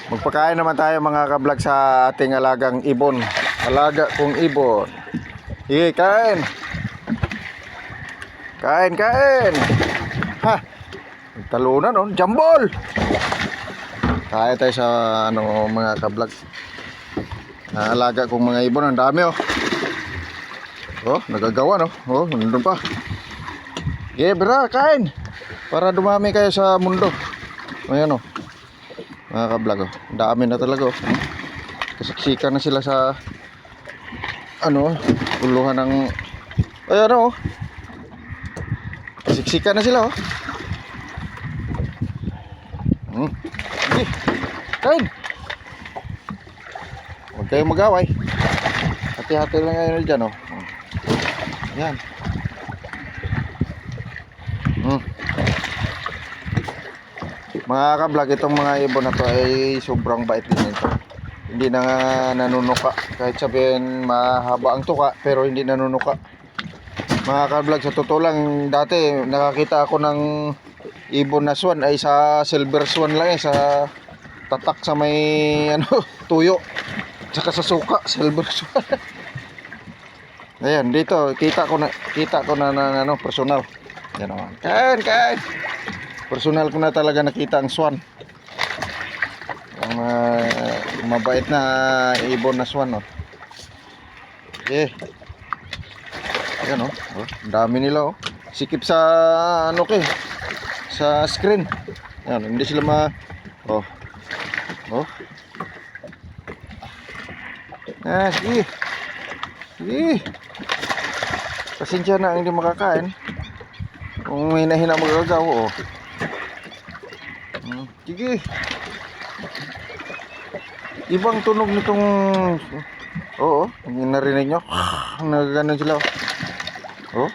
Magpakain naman tayo mga ka-vlog sa ating alagang ibon. Alaga kong ibon. Sige, kain. Kain, kain. Ha. Talunan, no? Jambol. Kain tayo sa mga ka-vlog. Alaga kong mga ibon, ang dami oh. Oh, nagagawa no. Oh, nandun pa. Sige, bra, kain. Para dumami kayo sa mundo. Ayan oh. Mga ka-vlog oh. Dami na talaga oh. Kasiksikan na sila sa uluhan ng oh. Kasiksikan na sila oh. Sige. Kain. Huwag kayong mag-away. Hati-hati lang ngayon dyan oh. Yan. Mga ka-vlog, itong mga ibon na to ay sobrang bait din nito. Hindi na nanunuka. Kahit sabihin mahaba ang tuka, pero hindi nanunuka. Mga ka-vlog, sa totoo lang, dati nakakita ako ng ibon na swan ay sa silver swan lang sa tatak sa may tuyo. Tsaka sa suka, silver swan. Ayan, dito kita ko na personal. Yan naman. Kain. Personal ko na talaga nakita ang swan. Ang mabait na ibon na swan oh. Okay. Ayan oh. Ang dami nila oh. Sikip sa sa screen. Ayan, hindi sila oh. Sige. Pasensya na hindi makakain. Kung may hina magagaw oh. Sige. Ibang tunog nitong narinig nyo. Nagaganon sila oh.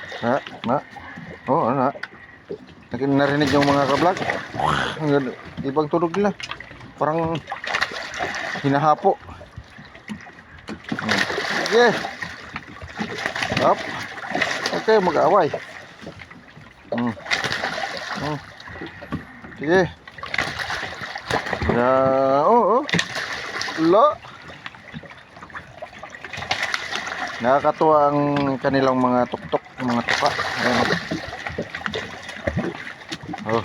Narinig yung mga ka-vlog. Ibang tunog nila. Parang hinahapo. Sige. Up. Okay, mag-away. Sige. Lo. Nakakatuwa ang kanilang mga tuktok, mga tuka. Ayan. Oh.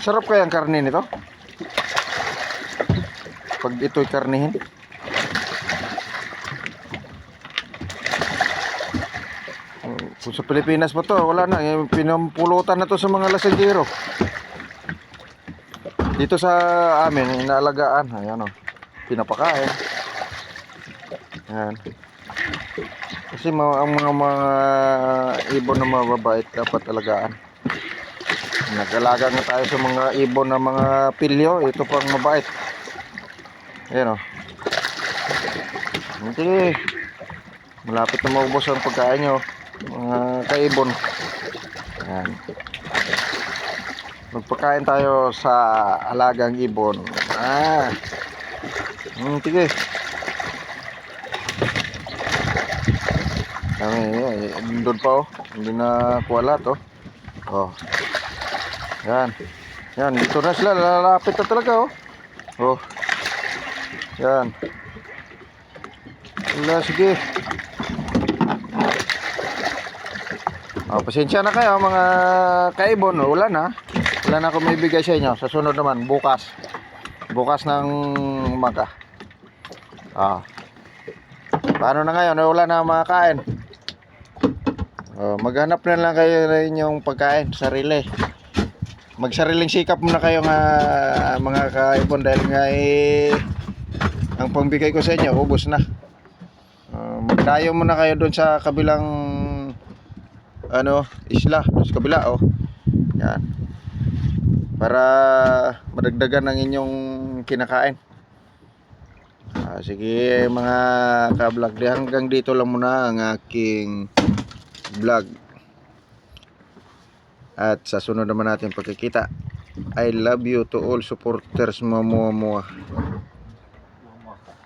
Sarap kaya ang karne nito? Pag ito'y karnihin. Kung sa Pilipinas pa to, wala na. Pinampulutan na to sa mga lasagero. Dito sa amin, inaalagaan. Ayan o. Pinapakain. Ayan. Kasi ang mga ibon na mababait dapat alagaan. Nag-alaga na tayo sa mga ibon na mga pilyo. Ito pang mabait. Ayan o. Hindi. Malapit na maubos ang pagkain nyo, mga kaibon. Ayan. Magpakain tayo sa alagang ibon. Sige. Doon pa oh. Hindi na kuwala to. Oh. Yan. Dito na sila. Lalapit na talaga oh. Oh. Yan. Wala, sige. Pasensya na kayo mga kaibon. Wala na ako may bigay sa inyo. Sa sunod naman, bukas ng umaga. Paano na ngayon? Wala na makakain. Maghanap na lang kayo ng inyong pagkain, sarili. Magsariling sikap muna kayo mga kaibon. Dahil nga ang pangbigay ko sa inyo ubos na. Magdayo muna kayo doon sa kabilang isla, doon sa kabila oh. Yan. Para madagdagan ang inyong kinakain. Sige mga ka-vlog, hanggang dito lang muna ang aking vlog. At sa sunod naman natin pagkikita. I love you to all supporters mo.